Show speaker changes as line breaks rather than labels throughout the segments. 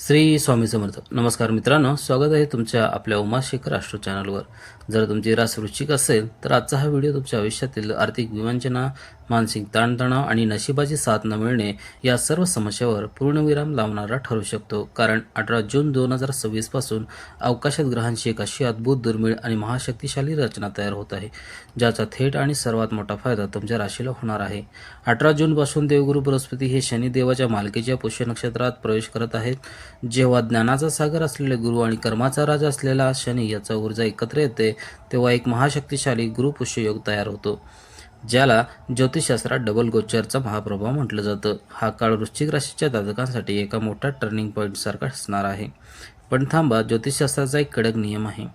श्री स्वामी समर्थ. नमस्कार मित्रांनो, स्वागत आहे तुमच्या आपल्या उमाशेखर राष्ट्र चॅनलवर. जर तुमची रास वृश्चिक असेल तर आजचा हा व्हिडिओ तुमच्या आयुष्यातील आर्थिक विवंचना, मानसिक ताणतणाव आणि नशिबाची साथ न मिळणे या सर्व समस्यावर पूर्णविराम लावणारा ठरू शकतो. कारण 18 जून 2026 पासून अवकाशात ग्रहांची एक अशी अद्भुत, दुर्मिळ आणि महाशक्तिशाली रचना तयार होत आहे, ज्याचा थेट आणि सर्वात मोठा फायदा तुमच्या राशीला होणार आहे. 18 जून पासून देवगुरु बृहस्पती हे शनी देवाच्या मालकीच्या पुष्य नक्षत्रात प्रवेश करत आहेत. जेव्हा ज्ञानाचा सागर असलेले गुरु आणि कर्माचा राजा असलेला शनी याचा ऊर्जा एकत्र येते, तेव्हा एक महाशक्तिशाली गुरुपुष्य योग तयार होतो, ज्याला ज्योतिषशास्त्रात डबल गोचरचा महाप्रभाव म्हटलं जातं. हा काळ वृश्चिक राशीच्या जातकांसाठी एका मोठ्या टर्निंग पॉईंट सारखा असणार आहे. पण थांबा, ज्योतिषशास्त्राचा एक कडक नियम आहे.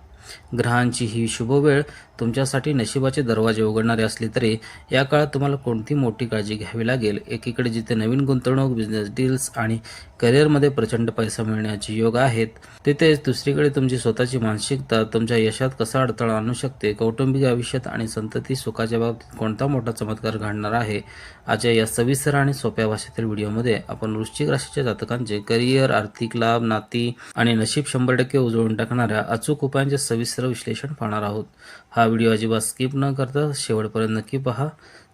ग्रहांची ही शुभ वेळ तुमच्यासाठी नशिबाचे दरवाजे उघडणारे असले तरी या काळात तुम्हाला कोणती मोठी काळजी घ्यावी लागेल. एकीकडे जिथे नवीन गुंतवणूक, बिझनेस डील्स आणि करिअरमध्ये प्रचंड पैसा मिळण्याचे योग आहेत, तिथेच दुसरीकडे तुमची स्वतःची मानसिकता तुमच्या यशात कसा अडथळा आणू शकते. कौटुंबिक आयुष्यात आणि संतती सुखाच्या बाबतीत कोणता मोठा चमत्कार घडणार आहे. आजच्या या सविस्तर आणि सोप्या भाषेतील व्हिडिओमध्ये आपण वृश्चिक राशीच्या जातकांचे करिअर, आर्थिक लाभ, नाती आणि नशीब 100% उजळून टाकणाऱ्या अचूक उपायांचे सविस्तर विश्लेषण पाहणार आहोत. हा व्हिडिओ अजिबात स्किप न करता शेवटपर्यंत नक्की पहा.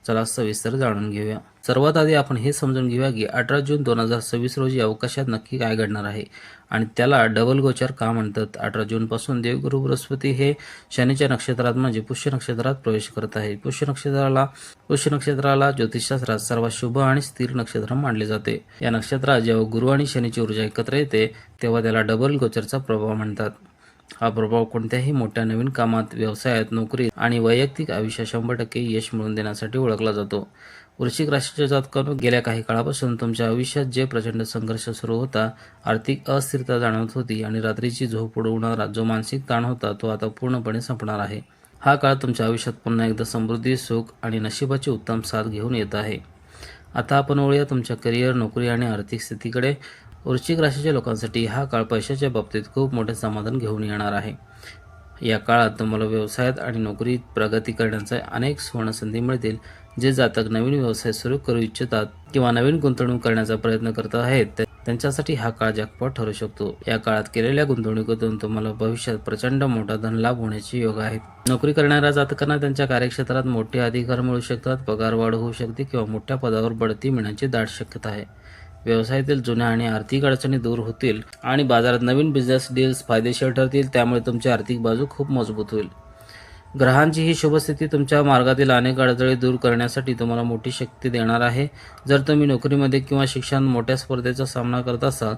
चला सविस्तर जाणून घेऊया. सर्वात आधी आपण हे समजून घेऊया की 18 जून 2026 रोजी अवकाशात नक्की काय घडणार आहे आणि त्याला डबल गोचर का म्हणतात. 18 जून पासून देवगुरु बृहस्पती हे शनीच्या नक्षत्रात म्हणजे पुष्य नक्षत्रात प्रवेश करत आहे. पुष्य नक्षत्राला ज्योतिषशास्त्रात सर्वात शुभ आणि स्थिर नक्षत्र मानले जाते. या नक्षत्रात जेव्हा गुरु आणि शनीची ऊर्जा एकत्र येते, तेव्हा त्याला डबल गोचरचा प्रभाव म्हणतात. हा प्रभाव कोणत्याही मोठ्या नवीन कामात, व्यवसायात, नोकरीत आणि वैयक्तिक आयुष्यात 100% यश मिळवून देण्यासाठी ओळखला जातो. वृश्चिक राशीच्या जातकांनो, गेल्या काही काळापासून तुमच्या आयुष्यात जे प्रचंड संघर्ष सुरू होता, आर्थिक अस्थिरता जाणवत होती आणि रात्रीची झोप उडवणारा जो मानसिक ताण होता, तो आता पूर्णपणे संपणार आहे. हा काळ तुमच्या आयुष्यात पुन्हा एकदा समृद्धी, सुख आणि नशिबाची उत्तम साथ घेऊन येत आहे. आता आपण वळूया तुमच्या करिअर, नोकरी आणि आर्थिक स्थितीकडे. वृश्चिक राशीच्या लोकांसाठी हा काळ पैशाच्या बाबतीत खूप मोठे समाधान घेऊन येणार आहे. या काळात तुम्हाला व्यवसायात आणि नोकरीत प्रगती करण्याच्या अनेक सुवर्ण संधी मिळतील. जे जातक नवीन व्यवसाय सुरू करू इच्छितात किंवा नवीन गुंतवणूक करण्याचा प्रयत्न करत आहेत, त्यांच्यासाठी हा काळ जॅकपॉट ठरू शकतो. या काळात केलेल्या गुंतवणुकीतून तुम्हाला भविष्यात प्रचंड मोठा धनलाभ होण्याचे योग आहेत. नोकरी करणाऱ्या जातकांना त्यांच्या कार्यक्षेत्रात मोठे अधिकार मिळू शकतात, पगार वाढ होऊ शकते किंवा मोठ्या पदावर बढती मिळण्याची दाट शक्यता आहे. व्यवसायातील जुन्या आणि आर्थिक अडचणी दूर होतील आणि बाजारात नवीन बिझनेस डील्स फायदेशीर ठरतील. त्यामुळे तुमची आर्थिक बाजू खूप मजबूत होईल. ग्रहांची ही शुभस्थिती तुमच्या मार्गातील अनेक अडथळे दूर करण्यासाठी तुम्हाला मोठी शक्ती देणार आहे. जर तुम्ही नोकरीमध्ये किंवा शिक्षणात मोठ्या स्पर्धेचा सामना करत असाल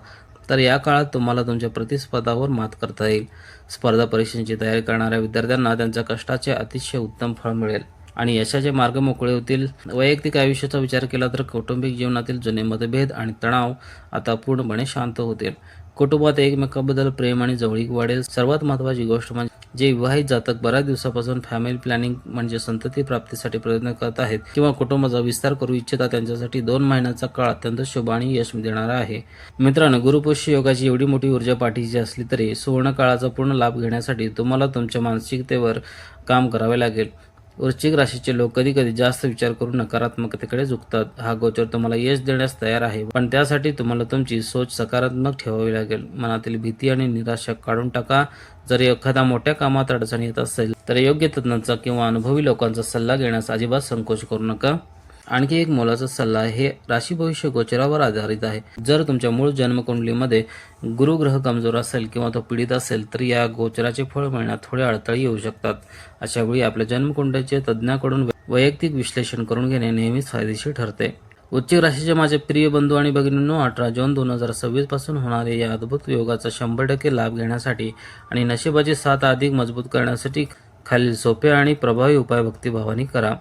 तर या काळात तुम्हाला तुमच्या प्रतिस्पर्धावर मात करता येईल. स्पर्धा परीक्षांची तयारी करणाऱ्या विद्यार्थ्यांना त्यांच्या कष्टाचे अतिशय उत्तम फळ मिळेल आणि यशाचे मार्ग मोकळे होतील. वैयक्तिक आयुष्याचा विचार केला तर कौटुंबिक जीवनातील जुने मतभेद आणि तणाव आता पूर्णपणे शांत होतील. कुटुंबात एकमेकांबद्दल प्रेम आणि जवळीक वाढेल. सर्वात महत्त्वाची गोष्ट म्हणजे जे विवाहित जातक बऱ्याच दिवसापासून फॅमिली प्लॅनिंग म्हणजे संतती प्राप्तीसाठी प्रयत्न करत आहेत किंवा कुटुंबाचा विस्तार करू इच्छितात, त्यांच्यासाठी 2 महिन्याचा काळ अत्यंत शुभ आणि यश देणारा आहे. मित्रांनो, गुरुपुष्य योगाची एवढी मोठी ऊर्जा पाठीची असली तरी सुवर्ण काळाचा पूर्ण लाभ घेण्यासाठी तुम्हाला तुमच्या मानसिकतेवर काम करावे लागेल. वृश्चिक राशीचे लोक कधी कधी जास्त विचार करून नकारात्मकतेकडे झुकतात. हा गोचर तुम्हाला यश देण्यास तयार आहे, पण त्यासाठी तुम्हाला तुमची सोच सकारात्मक ठेवावी लागेल. मनातील भीती आणि निराशा काढून टाका. जर एखाद्या मोठ्या कामात अडचण येत असेल तर योग्य तज्ञांचा किंवा अनुभवी लोकांचा सल्ला घेण्यास अजिबात संकोच करू नका. आणखी एक मोलाचा सल्ला हे राशी भविष्य गोचरावर आधारित आहे. जर तुमच्या मूळ जन्मकुंडलीमध्ये गुरुग्रह कमजोर असेल किंवा तो पीडित असेल तर या गोचराचे फळ मिळण्यात थोडे अडथळे येऊ शकतात. अशा वेळी आपल्या जन्मकुंडलीचे तज्ज्ञाकडून वैयक्तिक विश्लेषण करून घेणे नेहमीच फायदेशीर ठरते. वृश्चिक राशीचे माझे प्रिय बंधू आणि भगिनींनो, 18 जून 2026 पासून होणारे या अद्भुत योगाचा 100% लाभ घेण्यासाठी आणि नशिबाची साथ अधिक मजबूत करण्यासाठी खालील सोपे आणि प्रभावी उपाय भक्तिभावाने करा.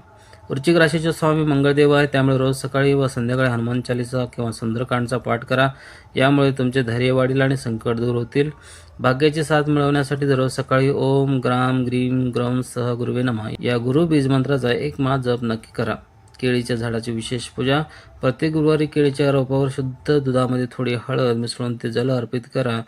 वृश्चिक राशीचे स्वामी मंगळदेव आहे, त्यामुळे रोज सकाळी व संध्याकाळी हनुमान चालीसा किंवा सुंदरकांडचा पाठ करा. यामुळे तुमचे धैर्य वाढेल आणि संकट दूर होतील. भाग्याची साथ मिळवण्यासाठी दररोज सकाळी ओम ग्राम ग्रीम ग्रम सह गुरुवे नमः या गुरु बीज मंत्राचा 1 माळ जप नक्की करा. केळीच्या झाडाची विशेष पूजा. प्रत्येक गुरुवारी केळीच्या रोपावर शुद्ध दुधामध्ये थोडी हळद मिसळून ते जल अर्पित करा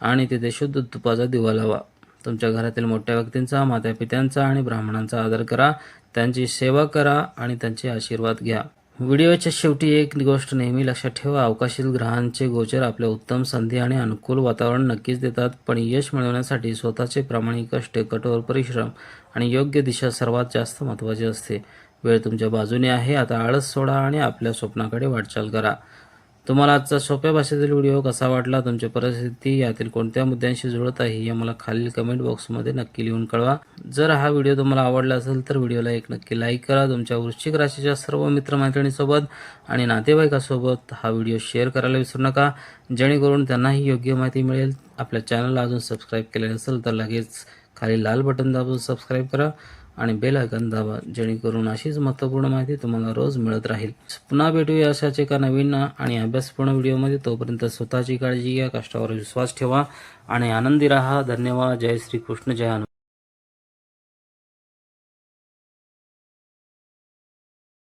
आणि तिथे शुद्ध तुपाचा दिवा लावा. तुमच्या घरातील मोठ्या व्यक्तींचा, मातापित्यांचा आणि ब्राह्मणांचा आदर करा. त्यांची सेवा करा आणि त्यांचे आशीर्वाद घ्या. व्हिडिओच्या शेवटी एक गोष्ट नेहमी लक्षात ठेवा, अवकाशातील ग्रहांचे गोचर आपल्या उत्तम संधी आणि अनुकूल वातावरण नक्कीच देतात, पण यश मिळवण्यासाठी स्वतःचे प्रामाणिक कष्ट, कठोर परिश्रम आणि योग्य दिशा सर्वात जास्त महत्त्वाचे असते. वेळ तुमच्या बाजूने आहे, आता आळस सोडा आणि आपल्या स्वप्नाकडे वाटचाल करा. तुम्हाला आजचा सोप्या भाषेतील व्हिडिओ कसा वाटला, तुमची परिस्थिती यातील कोणत्या मुद्द्यांशी जुळत आहे हे मला खालील कमेंट बॉक्समध्ये नक्की लिहून कळवा. जर हा व्हिडिओ तुम्हाला आवडला असेल तर व्हिडिओला एक नक्की लाईक करा. तुमच्या वृश्चिक राशीच्या सर्व मित्रमैत्रिणींसोबत आणि नातेवाईकांसोबत हा व्हिडिओ शेअर करायला विसरू नका, जेणेकरून त्यांनाही योग्य माहिती मिळेल. आपल्या चॅनलला अजून सबस्क्राईब केले नसेल तर लगेच खाली लाल बटन दाबून सबस्क्राईब करा आणि बेल आयकॉन दाबा, जेणेकरून अशीच महत्त्वपूर्ण माहिती तुम्हाला रोज मिळत राहील. पुन्हा भेटूया अशाच एका नवीन आणि अभ्यासपूर्ण व्हिडिओमध्ये. तोपर्यंत स्वतःची काळजी घ्या, कष्टावर विश्वास ठेवा आणि आनंदी राहा. धन्यवाद. जय श्री कृष्ण, जय हनुमान.